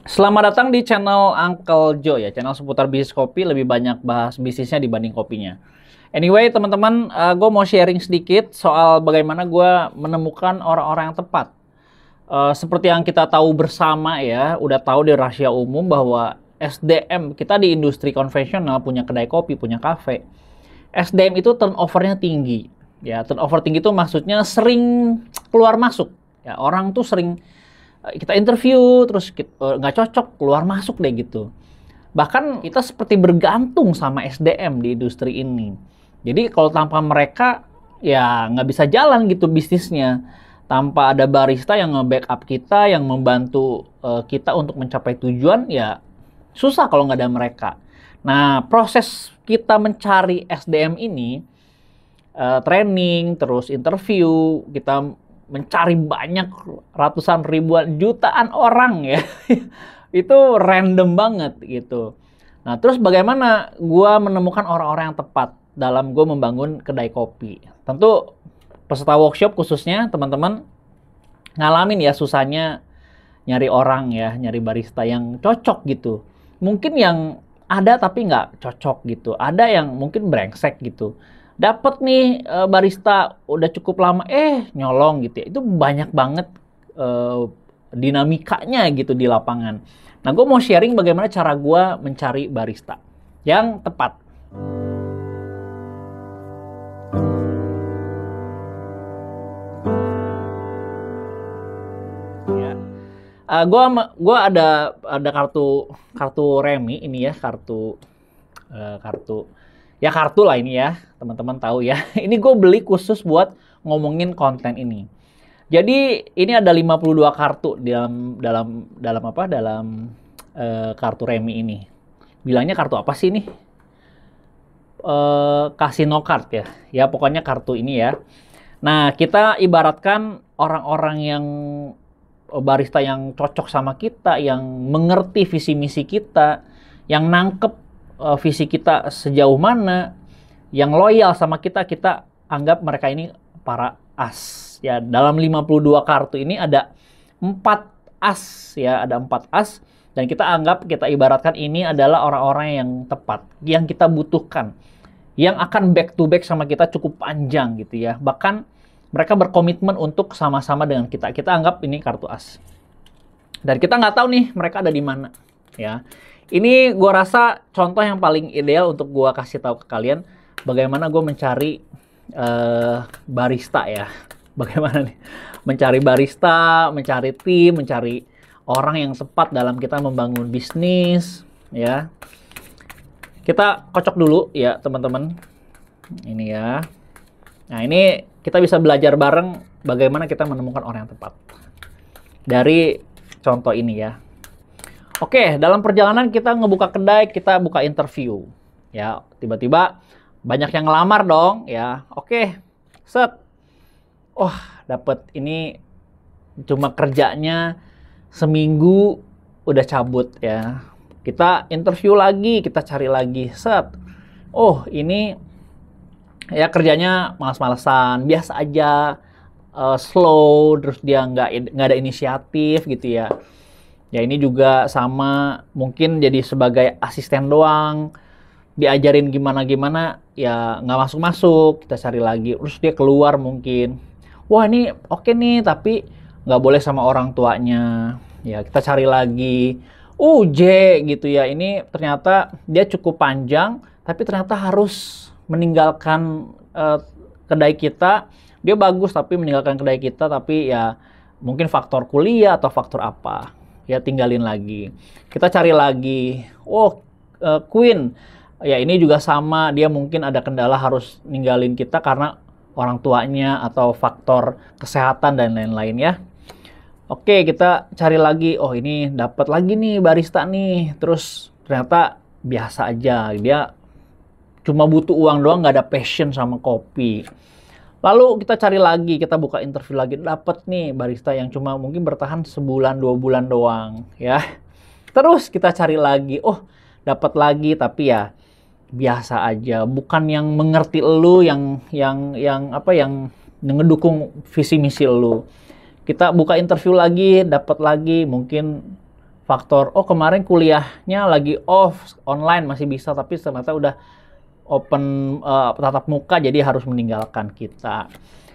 Selamat datang di channel Uncle Joe ya, channel seputar bisnis kopi, lebih banyak bahas bisnisnya dibanding kopinya. Anyway, teman-teman, gue mau sharing sedikit soal bagaimana gue menemukan orang-orang yang tepat. Seperti yang kita tahu bersama ya, udah tahu di rahasia umum bahwa SDM kita di industri konvensional, punya kedai kopi, punya kafe, SDM itu turnovernya tinggi. Ya, turnover tinggi itu maksudnya sering keluar masuk. Ya, orang tuh sering kita interview terus nggak cocok keluar masuk deh gitu. Bahkan kita seperti bergantung sama SDM di industri ini. Jadi kalau tanpa mereka ya nggak bisa jalan gitu bisnisnya. Tanpa ada barista yang nge-backup kita, yang membantu kita untuk mencapai tujuan, ya susah kalau nggak ada mereka. Nah, proses kita mencari SDM ini, training, terus interview, kita mencari banyak ratusan ribuan jutaan orang ya. Itu random banget gitu. Nah, terus bagaimana gue menemukan orang-orang yang tepat dalam gue membangun kedai kopi? Tentu peserta workshop khususnya teman-teman ngalamin ya susahnya nyari orang ya, nyari barista yang cocok gitu. Mungkin yang ada tapi nggak cocok gitu. Ada yang mungkin brengsek gitu. Dapat nih barista udah cukup lama, nyolong gitu ya. Itu banyak banget dinamikanya gitu di lapangan. Nah, gue mau sharing bagaimana cara gue mencari barista yang tepat. Gua ada kartu remi ini ya, kartu ya, kartu lah ini ya, teman-teman tahu ya. Ini gue beli khusus buat ngomongin konten ini. Jadi ini ada 52 kartu dalam kartu remi ini. Bilangnya kartu apa sih ini? Casino card ya. Ya pokoknya kartu ini ya. Nah, kita ibaratkan orang-orang yang barista yang cocok sama kita, yang mengerti visi misi kita, yang nangkep visi kita sejauh mana, yang loyal sama kita, kita anggap mereka ini para as. Ya, dalam 52 kartu ini ada 4 as ya, ada 4 as, dan kita ibaratkan ini adalah orang-orang yang tepat, yang kita butuhkan, yang akan back to back sama kita cukup panjang gitu ya. Bahkan mereka berkomitmen untuk sama-sama dengan kita. Kita anggap ini kartu as. Dan kita nggak tahu nih mereka ada di mana. Ya, ini gue rasa contoh yang paling ideal untuk gue kasih tahu ke kalian bagaimana gue mencari barista ya. Bagaimana nih mencari barista, mencari tim, mencari orang yang tepat dalam kita membangun bisnis. Ya, kita kocok dulu ya teman-teman. Ini ya. Nah, ini kita bisa belajar bareng bagaimana kita menemukan orang yang tepat. Dari contoh ini ya. Oke, dalam perjalanan kita ngebuka kedai, kita buka interview. Ya, tiba-tiba banyak yang ngelamar dong ya. Oke, set. Oh, dapet ini cuma kerjanya seminggu udah cabut ya. Kita interview lagi, kita cari lagi, set. Oh, ini ya kerjanya malas-malesan, biasa aja, slow, terus dia nggak ada inisiatif gitu ya. Ya ini juga sama, mungkin jadi sebagai asisten doang, diajarin gimana-gimana, ya nggak masuk-masuk, kita cari lagi, terus dia keluar mungkin. Wah ini oke nih, tapi nggak boleh sama orang tuanya, ya kita cari lagi. J gitu ya, ini ternyata dia cukup panjang, tapi ternyata harus meninggalkan kedai kita. Dia bagus tapi meninggalkan kedai kita, tapi ya mungkin faktor kuliah atau faktor apa, ya tinggalin lagi. Kita cari lagi. Queen ya, ini juga sama, dia mungkin ada kendala harus ninggalin kita karena orang tuanya atau faktor kesehatan dan lain-lain ya. Oke, kita cari lagi. Oh, ini dapat lagi nih barista nih, terus ternyata biasa aja, dia cuma butuh uang doang, nggak ada passion sama kopi. Lalu kita cari lagi, kita buka interview lagi, dapat nih barista yang cuma mungkin bertahan sebulan 2 bulan doang ya. Terus kita cari lagi, dapat lagi tapi ya biasa aja, bukan yang mengerti lu, yang ngedukung visi misi lu. Kita buka interview lagi, dapat lagi mungkin faktor, oh kemarin kuliahnya lagi off, online masih bisa, tapi ternyata udah open tatap muka, jadi harus meninggalkan kita.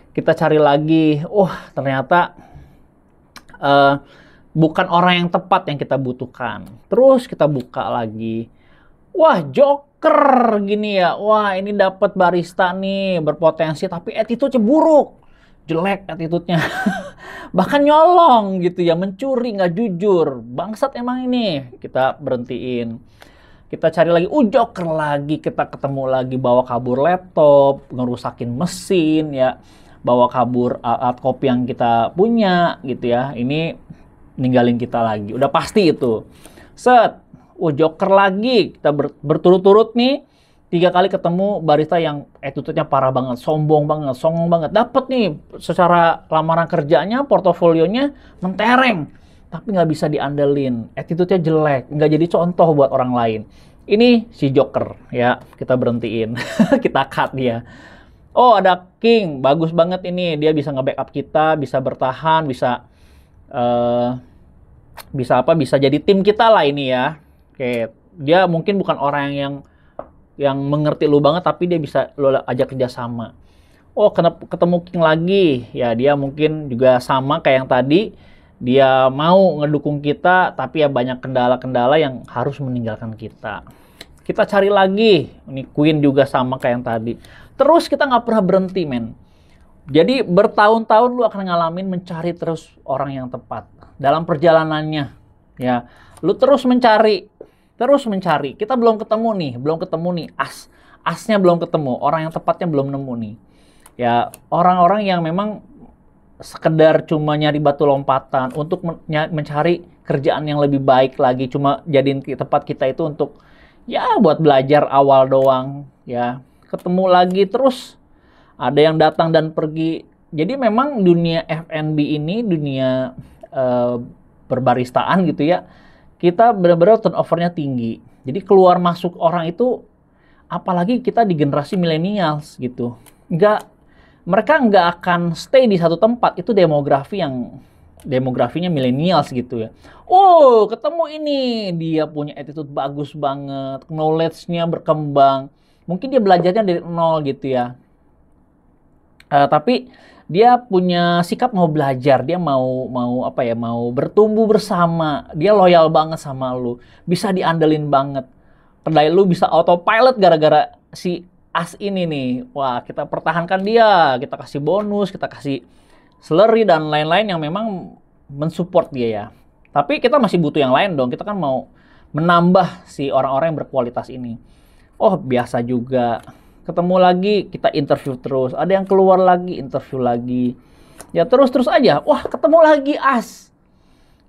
Kita cari lagi, ternyata bukan orang yang tepat yang kita butuhkan. Terus kita buka lagi, wah joker gini ya, wah ini dapat barista nih berpotensi, tapi attitude-nya buruk, jelek attitude-nya. Bahkan nyolong gitu ya, mencuri, nggak jujur, bangsat emang ini. Kita berhentiin, kita cari lagi, joker lagi, kita ketemu lagi, bawa kabur laptop, ngerusakin mesin ya, bawa kabur alat kopi yang kita punya gitu ya, ini ninggalin kita lagi, udah pasti itu. Set, joker lagi, kita berturut-turut nih 3 kali ketemu barista yang attitude-nya parah banget, sombong banget, songong banget. Dapat nih secara lamaran kerjanya, portofolionya mentereng, tapi nggak bisa diandelin. Attitude-nya jelek, nggak jadi contoh buat orang lain. Ini si joker, ya kita berhentiin, kita cut dia. Oh ada king, bagus banget ini, dia bisa nge-backup kita, bisa bertahan, bisa bisa jadi tim kita lah ini ya. Oke, dia mungkin bukan orang yang mengerti lu banget, tapi dia bisa lu ajak kerjasama. Ketemu king lagi, ya dia mungkin juga sama kayak yang tadi, dia mau ngedukung kita, tapi ya banyak kendala-kendala yang harus meninggalkan kita. Kita cari lagi, ini queen juga sama kayak yang tadi. Terus kita nggak pernah berhenti, men. Jadi bertahun-tahun lu akan ngalamin mencari terus orang yang tepat dalam perjalanannya, ya. Lu terus mencari. Kita belum ketemu nih, asnya belum ketemu, orang yang tepatnya belum nemu nih. Ya, orang-orang yang memang sekedar cuma nyari batu lompatan untuk mencari kerjaan yang lebih baik lagi, cuma jadiin tempat kita itu untuk ya buat belajar awal doang, ya. Ketemu lagi terus, ada yang datang dan pergi. Jadi memang dunia F&B ini, dunia berbaristaan gitu ya, kita benar-benar turnover-nya tinggi. Jadi keluar masuk orang itu, apalagi kita di generasi millennials gitu. Mereka nggak akan stay di satu tempat. Itu demografinya millennials gitu ya. Ketemu ini, dia punya attitude bagus banget, knowledge-nya berkembang. Mungkin dia belajarnya dari nol gitu ya. Tapi dia punya sikap mau belajar, dia mau bertumbuh bersama, dia loyal banget sama lu, bisa diandelin banget. Kedai lu bisa autopilot gara-gara si as ini nih. Wah, kita pertahankan dia, kita kasih bonus, kita kasih salary dan lain-lain yang memang mensupport dia ya. Tapi kita masih butuh yang lain dong, kita kan mau menambah si orang-orang yang berkualitas ini. Biasa juga. Ketemu lagi, kita interview terus. Ada yang keluar lagi, interview lagi. Ya terus aja. Ketemu lagi as.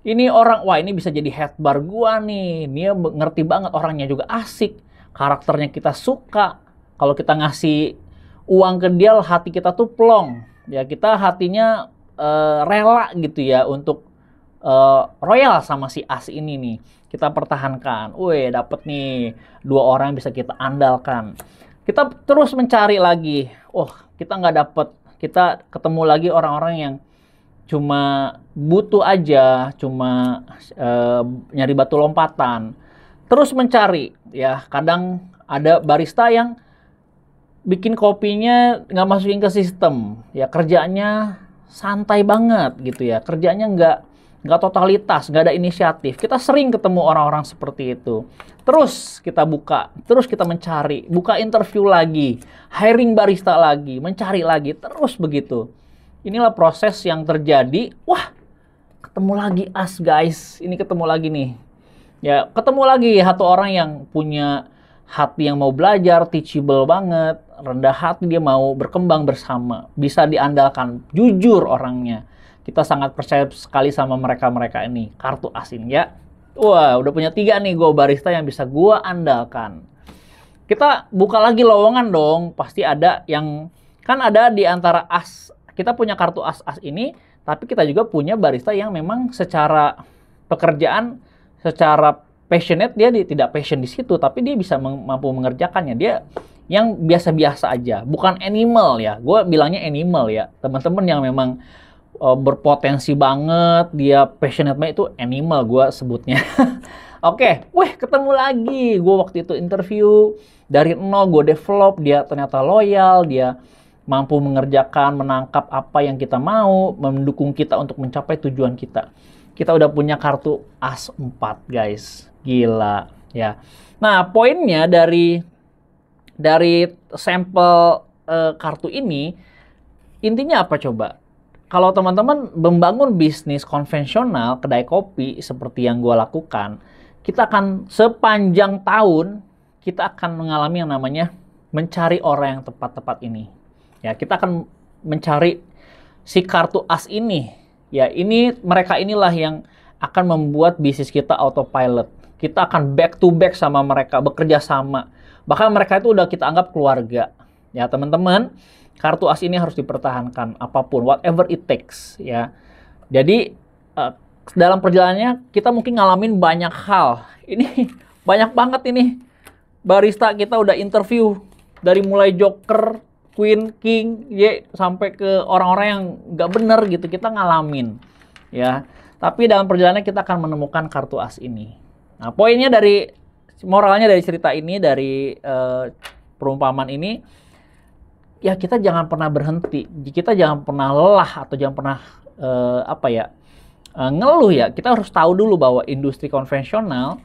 Ini orang, ini bisa jadi head bar gua nih. Dia ngerti banget, orangnya juga asik. Karakternya kita suka. Kalau kita ngasih uang ke dia, hati kita tuh plong. Ya kita hatinya rela gitu ya untuk royal sama si as ini nih. Kita pertahankan. Dapet nih 2 orang yang bisa kita andalkan. Kita terus mencari lagi. Kita nggak dapet. Kita ketemu lagi orang-orang yang cuma butuh aja, cuma nyari batu lompatan. Terus mencari, ya kadang ada barista yang bikin kopinya nggak masukin ke sistem. Ya kerjanya santai banget gitu ya. Kerjanya nggak totalitas, nggak ada inisiatif. Kita sering ketemu orang-orang seperti itu. Terus kita buka, terus kita mencari, buka interview lagi, hiring barista lagi, mencari lagi, terus begitu. Inilah proses yang terjadi. Ketemu lagi as guys, ini ketemu lagi nih. Ya, ketemu lagi satu orang yang punya hati yang mau belajar, teachable banget, rendah hati, dia mau berkembang bersama, bisa diandalkan, jujur orangnya. Kita sangat percaya sekali sama mereka-mereka ini, kartu as ini ya. Udah punya 3 nih gue barista yang bisa gue andalkan. Kita buka lagi lowongan dong, pasti ada yang, kan ada di antara as, kita punya kartu as-as ini, tapi kita juga punya barista yang memang secara pekerjaan, secara passionate, dia tidak passion di situ, tapi dia bisa mampu mengerjakannya. Dia yang biasa-biasa aja, bukan animal ya, gue bilangnya animal ya, teman-teman yang memang berpotensi banget, dia passionate banget, itu animal gue sebutnya. Oke, ketemu lagi. Gue waktu itu interview dari nol, gue develop, dia ternyata loyal, dia mampu mengerjakan, menangkap apa yang kita mau, mendukung kita untuk mencapai tujuan kita. Kita udah punya kartu as 4, guys. Gila, ya. Nah, poinnya dari sampel kartu ini, intinya apa coba? Kalau teman-teman membangun bisnis konvensional, kedai kopi, seperti yang gue lakukan, kita akan sepanjang tahun, kita akan mengalami yang namanya mencari orang yang tepat-tepat ini. Ya, kita akan mencari si kartu as ini. Ya, mereka inilah yang akan membuat bisnis kita autopilot. Kita akan back to back sama mereka, bekerja sama. Bahkan mereka itu udah kita anggap keluarga. Ya, teman-teman, kartu as ini harus dipertahankan apapun, whatever it takes, ya. Jadi dalam perjalanannya kita mungkin ngalamin banyak hal. Ini banyak banget ini. Barista kita udah interview dari mulai joker, queen, king, sampai ke orang-orang yang nggak bener gitu, kita ngalamin, ya. Tapi dalam perjalanannya kita akan menemukan kartu as ini. Nah, poinnya moralnya dari cerita ini, dari perumpamaan ini, ya kita jangan pernah berhenti, kita jangan pernah lelah atau jangan pernah ngeluh ya. Kita harus tahu dulu bahwa industri konvensional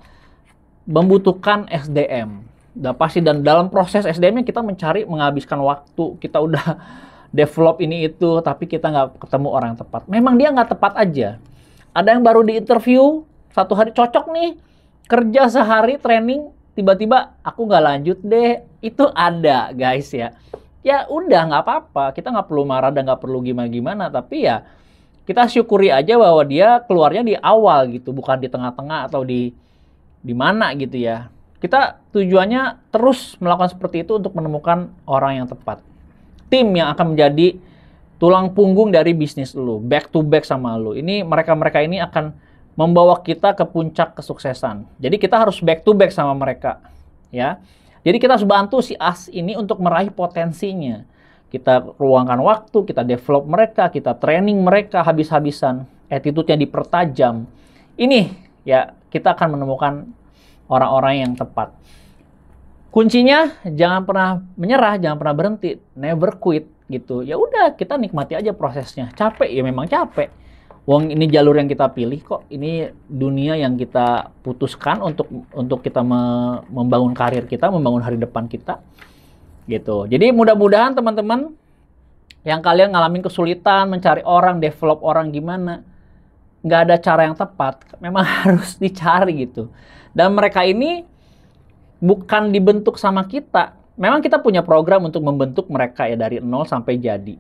membutuhkan SDM. Udah pasti, dan dalam proses SDM-nya kita menghabiskan waktu, kita udah develop ini itu, tapi kita nggak ketemu orang yang tepat. Memang dia nggak tepat aja. Ada yang baru di interview, 1 hari cocok nih, kerja sehari training, tiba-tiba aku nggak lanjut deh. Itu ada, guys, ya. Ya udah, nggak apa-apa, kita nggak perlu marah dan nggak perlu gimana-gimana, tapi ya kita syukuri aja bahwa dia keluarnya di awal gitu, bukan di tengah-tengah atau di mana gitu ya. Kita tujuannya terus melakukan seperti itu untuk menemukan orang yang tepat. Tim yang akan menjadi tulang punggung dari bisnis lu, back to back sama lu. Ini mereka-mereka ini akan membawa kita ke puncak kesuksesan. Jadi kita harus back to back sama mereka, ya. Jadi kita harus bantu si as ini untuk meraih potensinya. Kita ruangkan waktu, kita develop mereka, kita training mereka habis-habisan, attitude-nya dipertajam. Ini ya, kita akan menemukan orang-orang yang tepat. Kuncinya jangan pernah menyerah, jangan pernah berhenti, never quit gitu. Ya udah, kita nikmati aja prosesnya. Capek ya memang capek. Wong ini jalur yang kita pilih kok. Ini dunia yang kita putuskan untuk kita membangun karir kita, membangun hari depan kita. Gitu. Jadi mudah-mudahan teman-teman yang kalian ngalamin kesulitan mencari orang, develop orang gimana, nggak ada cara yang tepat, memang harus dicari gitu. Dan mereka ini bukan dibentuk sama kita. Memang kita punya program untuk membentuk mereka ya dari nol sampai jadi.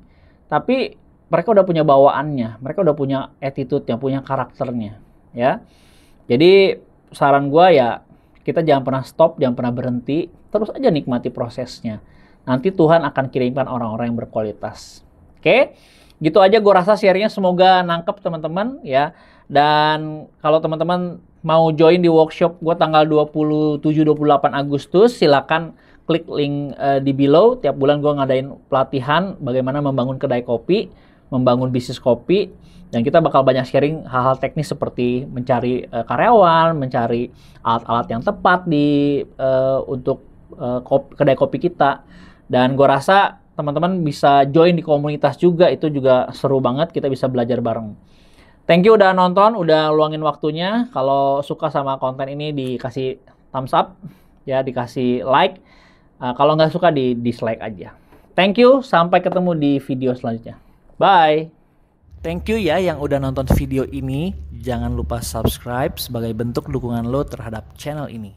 Tapi mereka udah punya bawaannya, mereka udah punya attitude-nya, punya karakternya, ya. Jadi saran gue ya, kita jangan pernah stop, jangan pernah berhenti, terus aja nikmati prosesnya. Nanti Tuhan akan kirimkan orang-orang yang berkualitas. Oke? Gitu aja gue rasa sharingnya, semoga nangkep teman-teman ya. Dan kalau teman-teman mau join di workshop gue tanggal 27-28 Agustus, silakan klik link di below. Tiap bulan gue ngadain pelatihan bagaimana membangun kedai kopi, membangun bisnis kopi. Dan kita bakal banyak sharing hal-hal teknis seperti mencari karyawan, mencari alat-alat yang tepat untuk kedai kopi kita. Dan gue rasa teman-teman bisa join di komunitas juga, itu juga seru banget, kita bisa belajar bareng. Thank you udah nonton, udah luangin waktunya. Kalau suka sama konten ini dikasih thumbs up, ya, dikasih like. Kalau nggak suka di dislike aja. Thank you, sampai ketemu di video selanjutnya. Bye! Thank you ya yang udah nonton video ini. Jangan lupa subscribe sebagai bentuk dukungan lo terhadap channel ini.